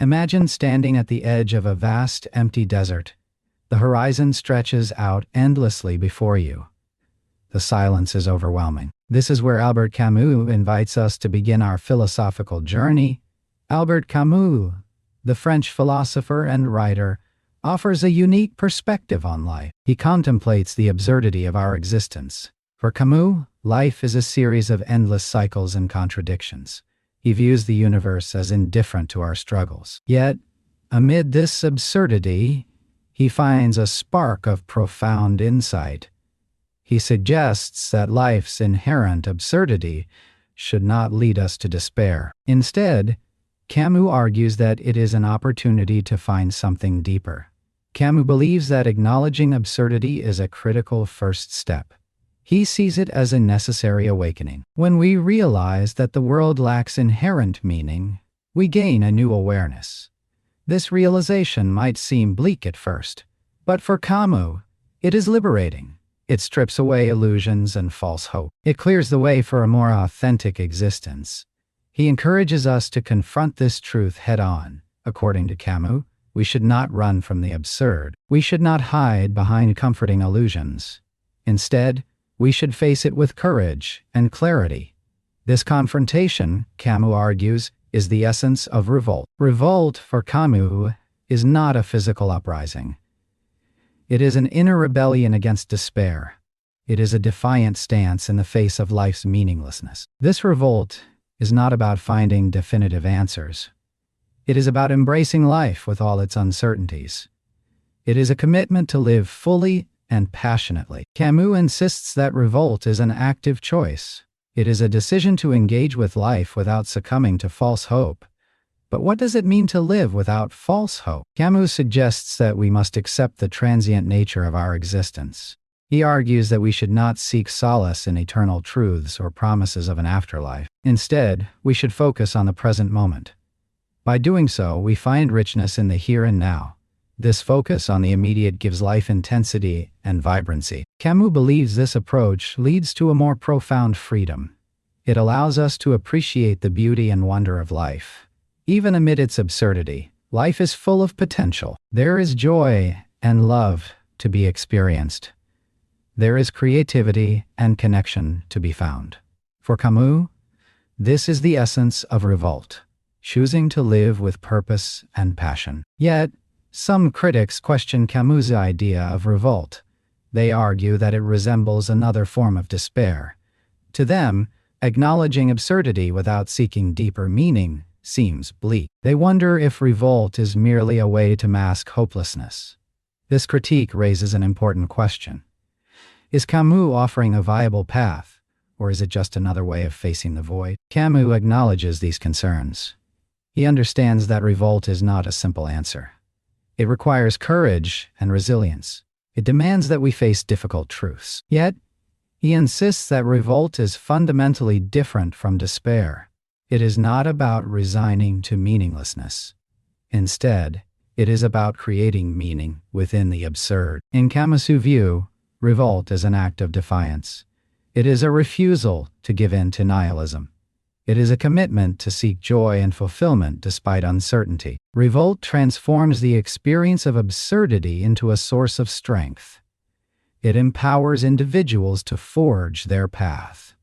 Imagine standing at the edge of a vast, empty desert. The horizon stretches out endlessly before you. The silence is overwhelming. This is where Albert Camus invites us to begin our philosophical journey. Albert Camus, the French philosopher and writer, offers a unique perspective on life. He contemplates the absurdity of our existence. For Camus, life is a series of endless cycles and contradictions. He views the universe as indifferent to our struggles. Yet, amid this absurdity, he finds a spark of profound insight. He suggests that life's inherent absurdity should not lead us to despair. Instead, Camus argues that it is an opportunity to find something deeper. Camus believes that acknowledging absurdity is a critical first step. He sees it as a necessary awakening. When we realize that the world lacks inherent meaning, we gain a new awareness. This realization might seem bleak at first, but for Camus, it is liberating. It strips away illusions and false hope. It clears the way for a more authentic existence. He encourages us to confront this truth head-on. According to Camus, we should not run from the absurd. We should not hide behind comforting illusions. Instead, we should face it with courage and clarity. This confrontation, Camus argues, is the essence of revolt. Revolt, for Camus, is not a physical uprising. It is an inner rebellion against despair. It is a defiant stance in the face of life's meaninglessness. This revolt is not about finding definitive answers. It is about embracing life with all its uncertainties. It is a commitment to live fully and passionately. Camus insists that revolt is an active choice. It is a decision to engage with life without succumbing to false hope. But what does it mean to live without false hope? Camus suggests that we must accept the transient nature of our existence. He argues that we should not seek solace in eternal truths or promises of an afterlife. Instead, we should focus on the present moment. By doing so, we find richness in the here and now. This focus on the immediate gives life intensity and vibrancy. Camus believes this approach leads to a more profound freedom. It allows us to appreciate the beauty and wonder of life. Even amid its absurdity, life is full of potential. There is joy and love to be experienced. There is creativity and connection to be found. For Camus, this is the essence of revolt, choosing to live with purpose and passion. Yet, some critics question Camus' idea of revolt. They argue that it resembles another form of despair. To them, acknowledging absurdity without seeking deeper meaning seems bleak. They wonder if revolt is merely a way to mask hopelessness. This critique raises an important question. Is Camus offering a viable path, or is it just another way of facing the void? Camus acknowledges these concerns. He understands that revolt is not a simple answer. It requires courage and resilience. It demands that we face difficult truths. Yet, he insists that revolt is fundamentally different from despair. It is not about resigning to meaninglessness. Instead, it is about creating meaning within the absurd. In Camus' view, revolt is an act of defiance. It is a refusal to give in to nihilism. It is a commitment to seek joy and fulfillment despite uncertainty. Revolt transforms the experience of absurdity into a source of strength. It empowers individuals to forge their path.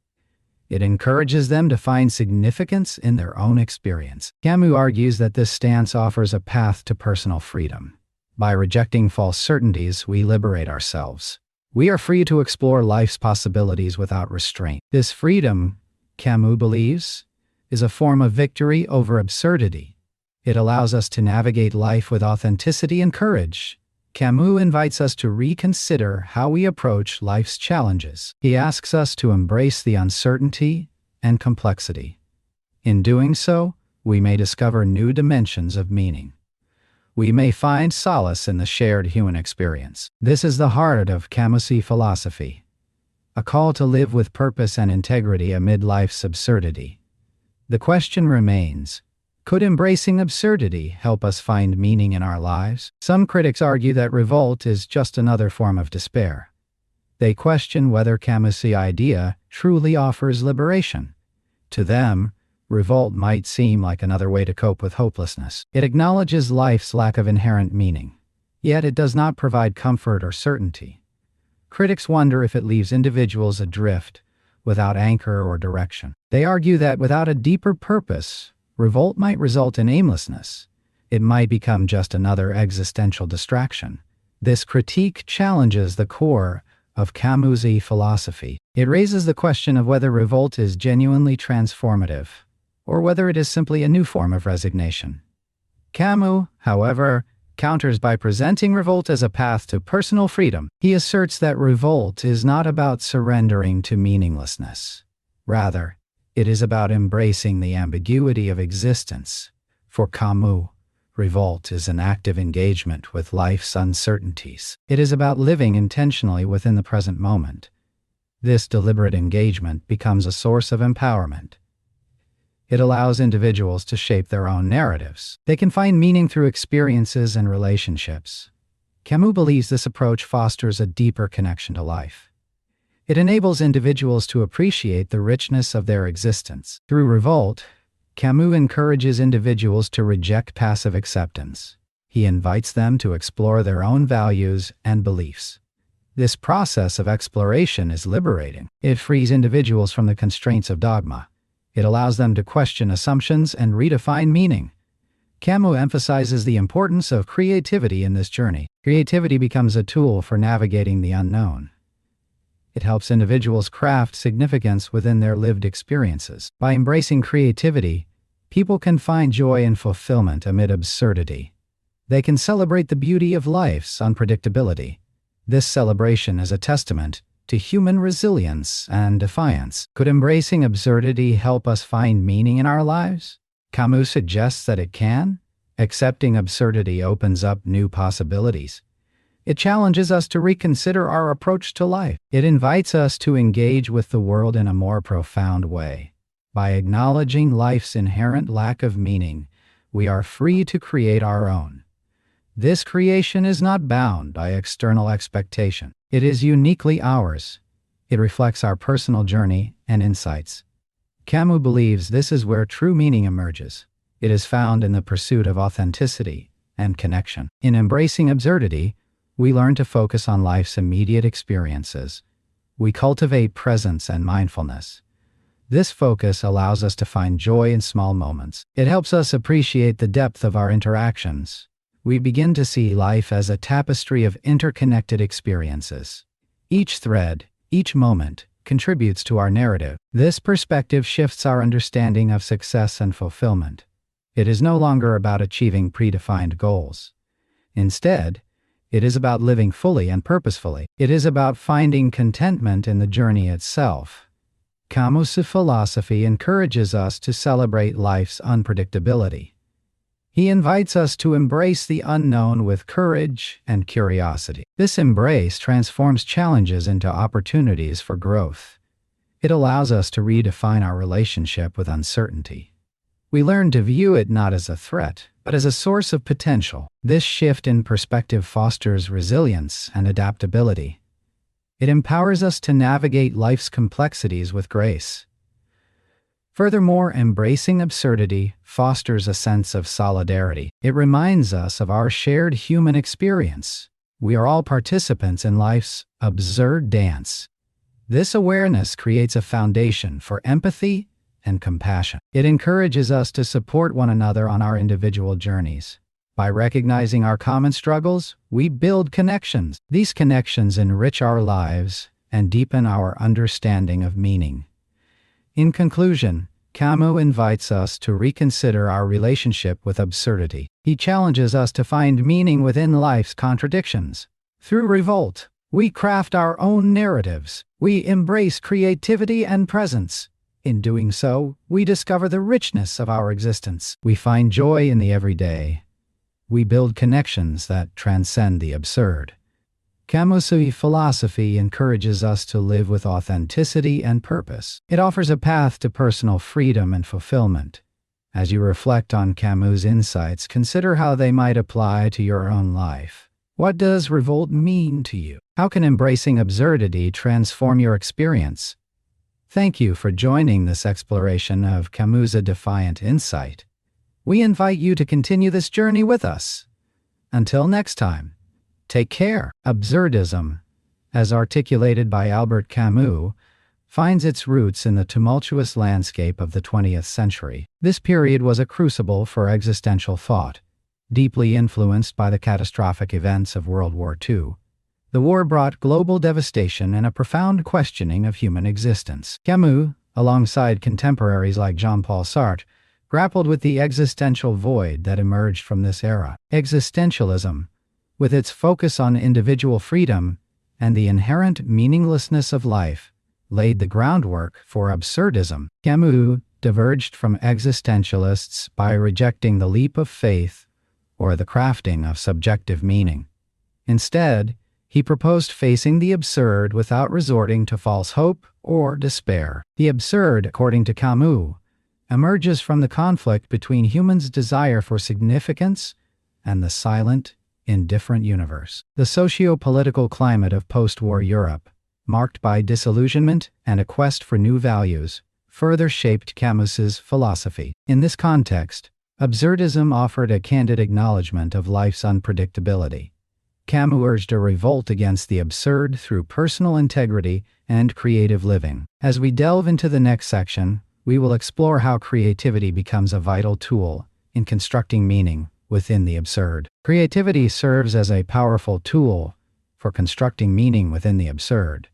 It encourages them to find significance in their own experience. Camus argues that this stance offers a path to personal freedom. By rejecting false certainties, we liberate ourselves. We are free to explore life's possibilities without restraint. This freedom, Camus believes, is a form of victory over absurdity. It allows us to navigate life with authenticity and courage. Camus invites us to reconsider how we approach life's challenges. He asks us to embrace the uncertainty and complexity. In doing so, we may discover new dimensions of meaning. We may find solace in the shared human experience. This is the heart of Camus' philosophy, a call to live with purpose and integrity amid life's absurdity. The question remains, could embracing absurdity help us find meaning in our lives? Some critics argue that revolt is just another form of despair. They question whether Camus' idea truly offers liberation. To them, Revolt might seem like another way to cope with hopelessness. It acknowledges life's lack of inherent meaning, yet it does not provide comfort or certainty. Critics wonder if it leaves individuals adrift, without anchor or direction. They argue that without a deeper purpose, revolt might result in aimlessness. It might become just another existential distraction. This critique challenges the core of Camus' philosophy. It raises the question of whether revolt is genuinely transformative, or whether it is simply a new form of resignation. Camus, however, counters by presenting revolt as a path to personal freedom. He asserts that revolt is not about surrendering to meaninglessness. Rather, it is about embracing the ambiguity of existence. For Camus, revolt is an active engagement with life's uncertainties. It is about living intentionally within the present moment. This deliberate engagement becomes a source of empowerment. It allows individuals to shape their own narratives. They can find meaning through experiences and relationships. Camus believes this approach fosters a deeper connection to life. It enables individuals to appreciate the richness of their existence. Through revolt, Camus encourages individuals to reject passive acceptance. He invites them to explore their own values and beliefs. This process of exploration is liberating. It frees individuals from the constraints of dogma. It allows them to question assumptions and redefine meaning. Camus emphasizes the importance of creativity in this journey. Creativity becomes a tool for navigating the unknown. It helps individuals craft significance within their lived experiences. By embracing creativity, people can find joy and fulfillment amid absurdity. They can celebrate the beauty of life's unpredictability. This celebration is a testament to human resilience and defiance. Could embracing absurdity help us find meaning in our lives? Camus suggests that it can. Accepting absurdity opens up new possibilities. It challenges us to reconsider our approach to life. It invites us to engage with the world in a more profound way. By acknowledging life's inherent lack of meaning, we are free to create our own. This creation is not bound by external expectation. It is uniquely ours. It reflects our personal journey and insights. Camus believes this is where true meaning emerges. It is found in the pursuit of authenticity and connection. In embracing absurdity, we learn to focus on life's immediate experiences. We cultivate presence and mindfulness. This focus allows us to find joy in small moments. It helps us appreciate the depth of our interactions. We begin to see life as a tapestry of interconnected experiences. Each thread, each moment, contributes to our narrative. This perspective shifts our understanding of success and fulfillment. It is no longer about achieving predefined goals. Instead, it is about living fully and purposefully. It is about finding contentment in the journey itself. Camus' philosophy encourages us to celebrate life's unpredictability. He invites us to embrace the unknown with courage and curiosity. This embrace transforms challenges into opportunities for growth. It allows us to redefine our relationship with uncertainty. We learn to view it not as a threat, but as a source of potential. This shift in perspective fosters resilience and adaptability. It empowers us to navigate life's complexities with grace. Furthermore, embracing absurdity fosters a sense of solidarity. It reminds us of our shared human experience. We are all participants in life's absurd dance. This awareness creates a foundation for empathy and compassion. It encourages us to support one another on our individual journeys. By recognizing our common struggles, we build connections. These connections enrich our lives and deepen our understanding of meaning. In conclusion, Camus invites us to reconsider our relationship with absurdity. He challenges us to find meaning within life's contradictions. Through revolt, we craft our own narratives. We embrace creativity and presence. In doing so, we discover the richness of our existence. We find joy in the everyday. We build connections that transcend the absurd. Camus' philosophy encourages us to live with authenticity and purpose. It offers a path to personal freedom and fulfillment. As you reflect on Camus' insights, consider how they might apply to your own life. What does revolt mean to you? How can embracing absurdity transform your experience? Thank you for joining this exploration of Camus' Defiant Insight. We invite you to continue this journey with us. Until next time, take care. Absurdism, as articulated by Albert Camus, finds its roots in the tumultuous landscape of the 20th century. This period was a crucible for existential thought, deeply influenced by the catastrophic events of World War II. The war brought global devastation and a profound questioning of human existence. Camus, alongside contemporaries like Jean-Paul Sartre, grappled with the existential void that emerged from this era. Existentialism, with its focus on individual freedom and the inherent meaninglessness of life, laid the groundwork for absurdism. Camus diverged from existentialists by rejecting the leap of faith or the crafting of subjective meaning. Instead, he proposed facing the absurd without resorting to false hope or despair. The absurd, according to Camus, emerges from the conflict between humans' desire for significance and the silent, indifferent universe. The socio-political climate of post-war Europe, marked by disillusionment and a quest for new values, further shaped Camus's philosophy. In this context, absurdism offered a candid acknowledgement of life's unpredictability. Camus urged a revolt against the absurd through personal integrity and creative living. As we delve into the next section, we will explore how creativity becomes a vital tool in constructing meaning within the absurd. Creativity serves as a powerful tool for constructing meaning within the absurd.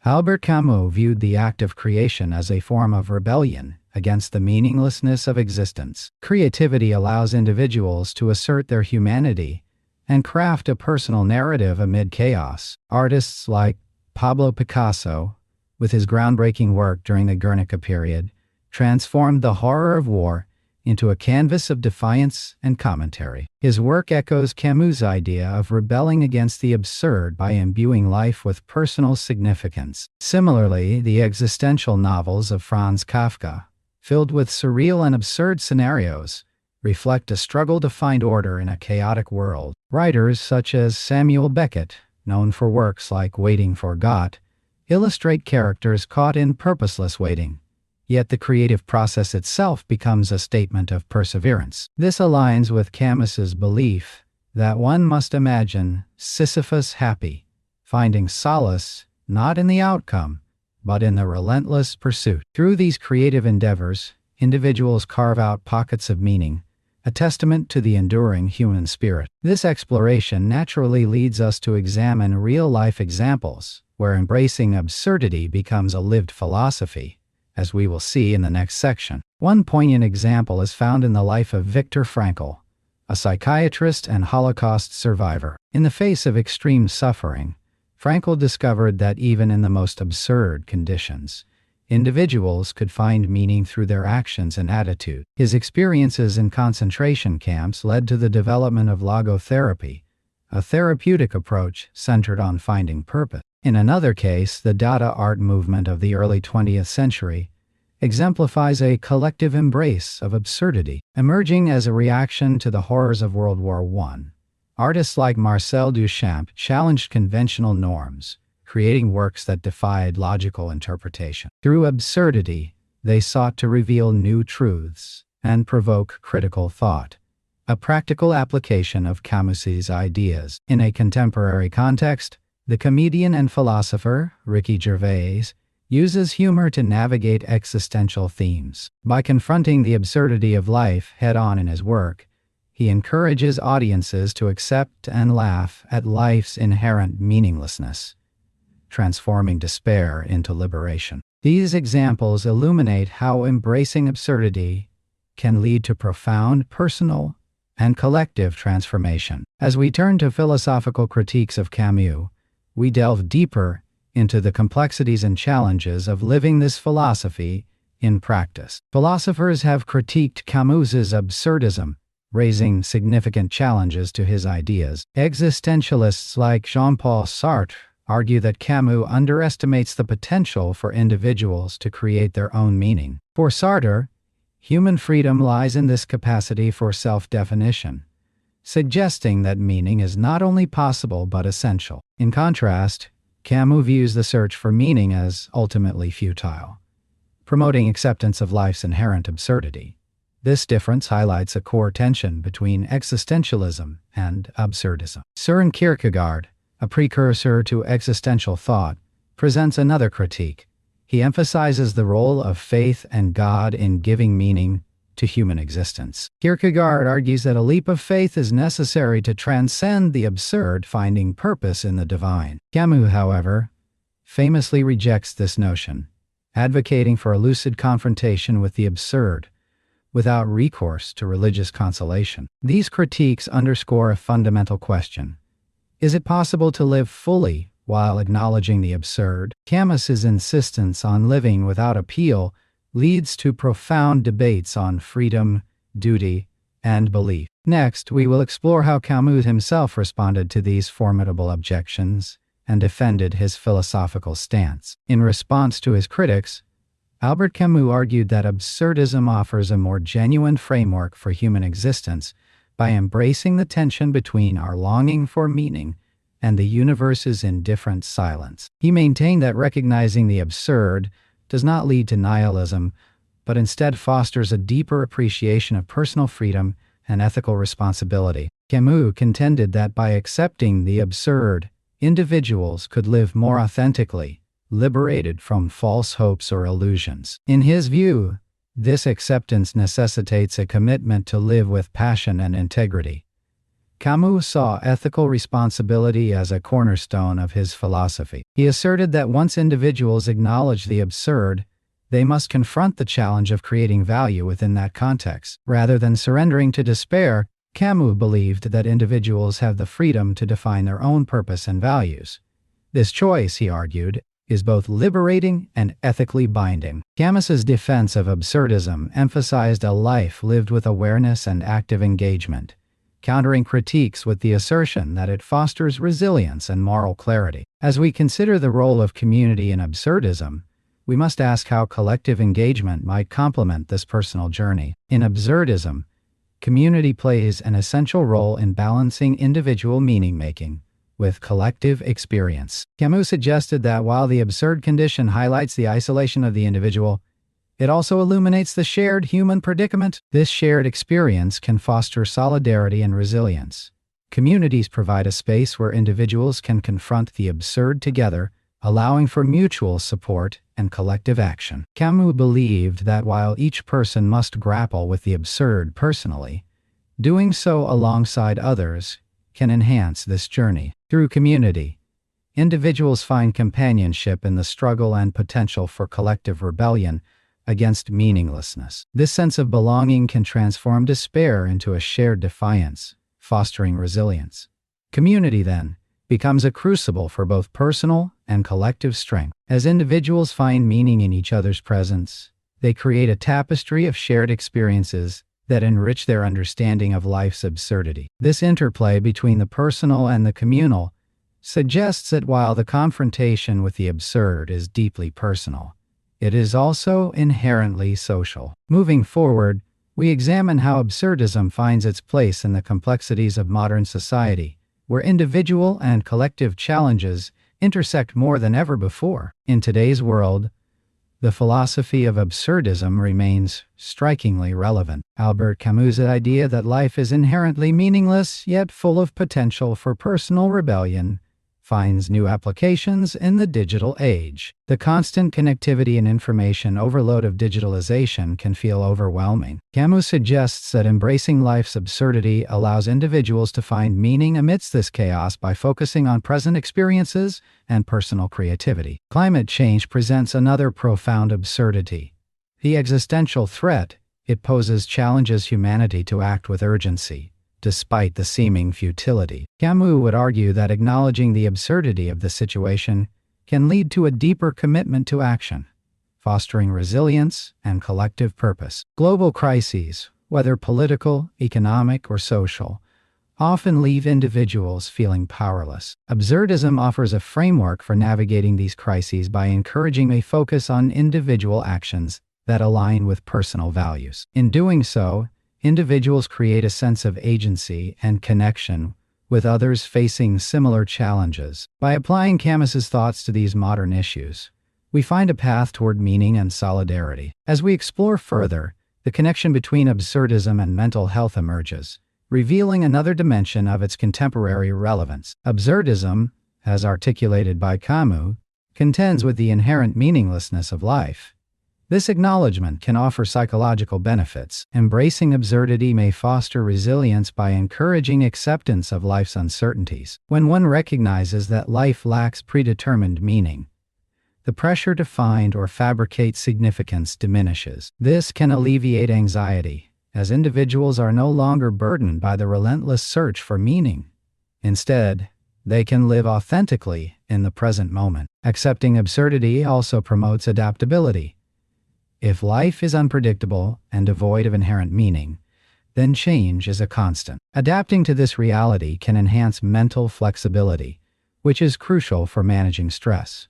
Albert Camus viewed the act of creation as a form of rebellion against the meaninglessness of existence. Creativity allows individuals to assert their humanity and craft a personal narrative amid chaos. Artists like Pablo Picasso, with his groundbreaking work during the Guernica period, transformed the horror of war into a canvas of defiance and commentary. His work echoes Camus' idea of rebelling against the absurd by imbuing life with personal significance. Similarly, the existential novels of Franz Kafka, filled with surreal and absurd scenarios, reflect a struggle to find order in a chaotic world. Writers such as Samuel Beckett, known for works like Waiting for God, illustrate characters caught in purposeless waiting, yet the creative process itself becomes a statement of perseverance. This aligns with Camus's belief that one must imagine Sisyphus happy, finding solace not in the outcome, but in the relentless pursuit. Through these creative endeavors, individuals carve out pockets of meaning, a testament to the enduring human spirit. This exploration naturally leads us to examine real-life examples where embracing absurdity becomes a lived philosophy, as we will see in the next section. One poignant example is found in the life of Viktor Frankl, a psychiatrist and Holocaust survivor. In the face of extreme suffering, Frankl discovered that even in the most absurd conditions, individuals could find meaning through their actions and attitude. His experiences in concentration camps led to the development of logotherapy, a therapeutic approach centered on finding purpose. In another case, the Dada art movement of the early 20th century exemplifies a collective embrace of absurdity. Emerging as a reaction to the horrors of World War I, artists like Marcel Duchamp challenged conventional norms, creating works that defied logical interpretation. Through absurdity, they sought to reveal new truths and provoke critical thought, a practical application of Camus's ideas. In a contemporary context, the comedian and philosopher, Ricky Gervais, uses humor to navigate existential themes. By confronting the absurdity of life head-on in his work, he encourages audiences to accept and laugh at life's inherent meaninglessness, transforming despair into liberation. These examples illuminate how embracing absurdity can lead to profound personal and collective transformation. As we turn to philosophical critiques of Camus, we delve deeper into the complexities and challenges of living this philosophy in practice. Philosophers have critiqued Camus's absurdism, raising significant challenges to his ideas. Existentialists like Jean-Paul Sartre argue that Camus underestimates the potential for individuals to create their own meaning. For Sartre, human freedom lies in this capacity for self-definition, suggesting that meaning is not only possible but essential. In contrast, Camus views the search for meaning as ultimately futile, promoting acceptance of life's inherent absurdity. This difference highlights a core tension between existentialism and absurdism. Søren Kierkegaard, a precursor to existential thought, presents another critique. He emphasizes the role of faith and God in giving meaning to human existence. Kierkegaard argues that a leap of faith is necessary to transcend the absurd, finding purpose in the divine. Camus, however, famously rejects this notion, advocating for a lucid confrontation with the absurd without recourse to religious consolation. These critiques underscore a fundamental question. Is it possible to live fully while acknowledging the absurd? Camus's insistence on living without appeal leads to profound debates on freedom, duty, and belief. Next, we will explore how Camus himself responded to these formidable objections and defended his philosophical stance. In response to his critics, Albert Camus argued that absurdism offers a more genuine framework for human existence by embracing the tension between our longing for meaning and the universe's indifferent silence. He maintained that recognizing the absurd does not lead to nihilism, but instead fosters a deeper appreciation of personal freedom and ethical responsibility. Camus contended that by accepting the absurd, individuals could live more authentically, liberated from false hopes or illusions. In his view, this acceptance necessitates a commitment to live with passion and integrity. Camus saw ethical responsibility as a cornerstone of his philosophy. He asserted that once individuals acknowledge the absurd, they must confront the challenge of creating value within that context. Rather than surrendering to despair, Camus believed that individuals have the freedom to define their own purpose and values. This choice, he argued, is both liberating and ethically binding. Camus's defense of absurdism emphasized a life lived with awareness and active engagement, countering critiques with the assertion that it fosters resilience and moral clarity. As we consider the role of community in absurdism, we must ask how collective engagement might complement this personal journey. In absurdism, community plays an essential role in balancing individual meaning-making with collective experience. Camus suggested that while the absurd condition highlights the isolation of the individual, it also illuminates the shared human predicament. This shared experience can foster solidarity and resilience. Communities provide a space where individuals can confront the absurd together, allowing for mutual support and collective action. Camus believed that while each person must grapple with the absurd personally, doing so alongside others can enhance this journey. Through community, individuals find companionship in the struggle and potential for collective rebellion against meaninglessness. This sense of belonging can transform despair into a shared defiance, fostering resilience. Community, then, becomes a crucible for both personal and collective strength. As individuals find meaning in each other's presence, they create a tapestry of shared experiences that enrich their understanding of life's absurdity. This interplay between the personal and the communal suggests that while the confrontation with the absurd is deeply personal, it is also inherently social. Moving forward, we examine how absurdism finds its place in the complexities of modern society, where individual and collective challenges intersect more than ever before. In today's world, the philosophy of absurdism remains strikingly relevant. Albert Camus' idea that life is inherently meaningless yet full of potential for personal rebellion finds new applications in the digital age. The constant connectivity and information overload of digitalization can feel overwhelming. Camus suggests that embracing life's absurdity allows individuals to find meaning amidst this chaos by focusing on present experiences and personal creativity. Climate change presents another profound absurdity. The existential threat it poses challenges humanity to act with urgency, despite the seeming futility. Camus would argue that acknowledging the absurdity of the situation can lead to a deeper commitment to action, fostering resilience and collective purpose. Global crises, whether political, economic, or social, often leave individuals feeling powerless. Absurdism offers a framework for navigating these crises by encouraging a focus on individual actions that align with personal values. In doing so, individuals create a sense of agency and connection with others facing similar challenges. By applying Camus's thoughts to these modern issues, we find a path toward meaning and solidarity. As we explore further, the connection between absurdism and mental health emerges, revealing another dimension of its contemporary relevance. Absurdism, as articulated by Camus, contends with the inherent meaninglessness of life. This acknowledgement can offer psychological benefits. Embracing absurdity may foster resilience by encouraging acceptance of life's uncertainties. When one recognizes that life lacks predetermined meaning, the pressure to find or fabricate significance diminishes. This can alleviate anxiety, as individuals are no longer burdened by the relentless search for meaning. Instead, they can live authentically in the present moment. Accepting absurdity also promotes adaptability. If life is unpredictable and devoid of inherent meaning, then change is a constant. Adapting to this reality can enhance mental flexibility, which is crucial for managing stress.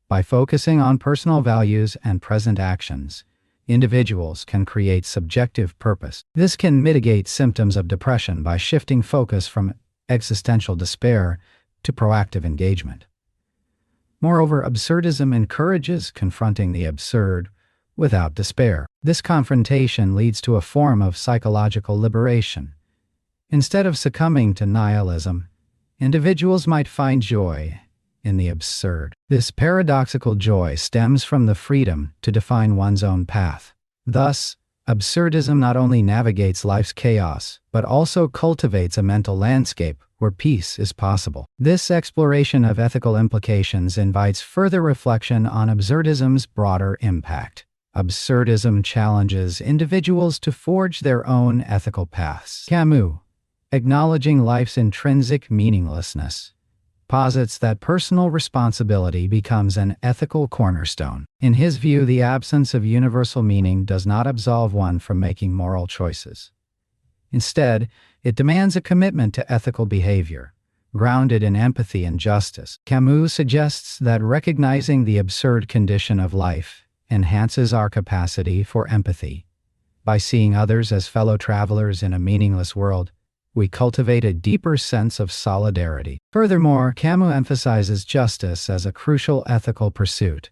By focusing on personal values and present actions, individuals can create subjective purpose. This can mitigate symptoms of depression by shifting focus from existential despair to proactive engagement. Moreover, absurdism encourages confronting the absurd without despair. This confrontation leads to a form of psychological liberation. Instead of succumbing to nihilism, individuals might find joy in the absurd. This paradoxical joy stems from the freedom to define one's own path. Thus, absurdism not only navigates life's chaos, but also cultivates a mental landscape where peace is possible. This exploration of ethical implications invites further reflection on absurdism's broader impact. Absurdism challenges individuals to forge their own ethical paths. Camus, acknowledging life's intrinsic meaninglessness, posits that personal responsibility becomes an ethical cornerstone. In his view, the absence of universal meaning does not absolve one from making moral choices. Instead, it demands a commitment to ethical behavior, grounded in empathy and justice. Camus suggests that recognizing the absurd condition of life enhances our capacity for empathy. By seeing others as fellow travelers in a meaningless world, we cultivate a deeper sense of solidarity. Furthermore, Camus emphasizes justice as a crucial ethical pursuit.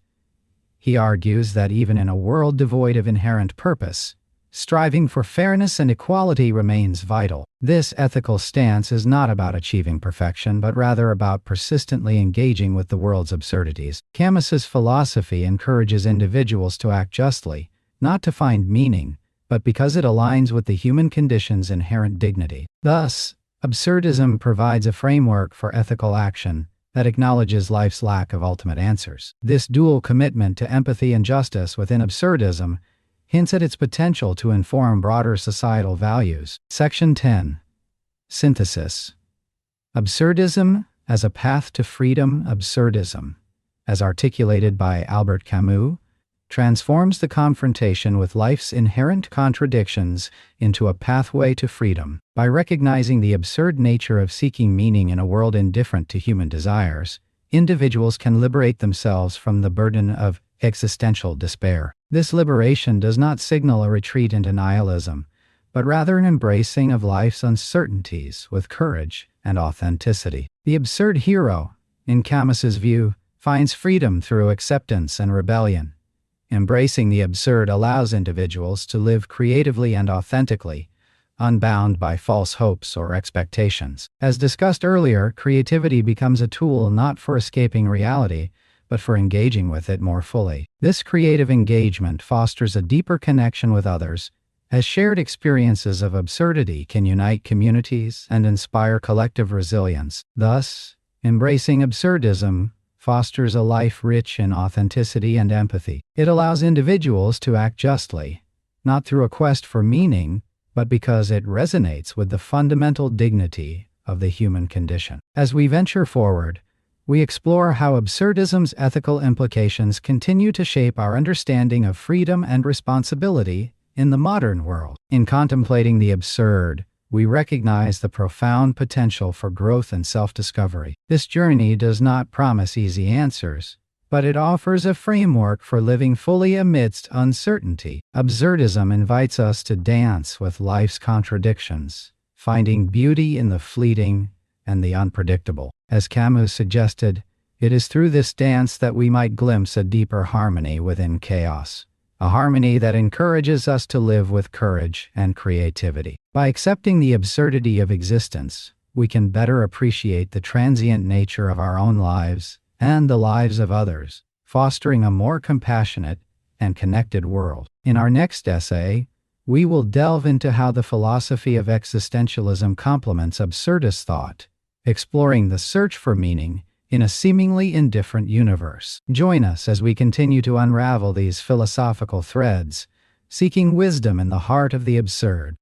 He argues that even in a world devoid of inherent purpose, striving for fairness and equality remains vital. This ethical stance is not about achieving perfection, but rather about persistently engaging with the world's absurdities. Camus's philosophy encourages individuals to act justly, not to find meaning, but because it aligns with the human condition's inherent dignity. Thus, absurdism provides a framework for ethical action that acknowledges life's lack of ultimate answers. This dual commitment to empathy and justice within absurdism hints at its potential to inform broader societal values. Section 10. Synthesis. Absurdism as a path to freedom. Absurdism, as articulated by Albert Camus, transforms the confrontation with life's inherent contradictions into a pathway to freedom. By recognizing the absurd nature of seeking meaning in a world indifferent to human desires, individuals can liberate themselves from the burden of existential despair. This liberation does not signal a retreat into nihilism, but rather an embracing of life's uncertainties with courage and authenticity. The absurd hero, in Camus's view, finds freedom through acceptance and rebellion. Embracing the absurd allows individuals to live creatively and authentically, unbound by false hopes or expectations. As discussed earlier, creativity becomes a tool not for escaping reality, but for engaging with it more fully. This creative engagement fosters a deeper connection with others, as shared experiences of absurdity can unite communities and inspire collective resilience. Thus, embracing absurdism fosters a life rich in authenticity and empathy. It allows individuals to act justly, not through a quest for meaning, but because it resonates with the fundamental dignity of the human condition. As we venture forward, we explore how absurdism's ethical implications continue to shape our understanding of freedom and responsibility in the modern world. In contemplating the absurd, we recognize the profound potential for growth and self-discovery. This journey does not promise easy answers, but it offers a framework for living fully amidst uncertainty. Absurdism invites us to dance with life's contradictions, finding beauty in the fleeting and the unpredictable. As Camus suggested, it is through this dance that we might glimpse a deeper harmony within chaos, a harmony that encourages us to live with courage and creativity. By accepting the absurdity of existence, we can better appreciate the transient nature of our own lives and the lives of others, fostering a more compassionate and connected world. In our next essay, we will delve into how the philosophy of existentialism complements absurdist thought, exploring the search for meaning in a seemingly indifferent universe. Join us as we continue to unravel these philosophical threads, seeking wisdom in the heart of the absurd.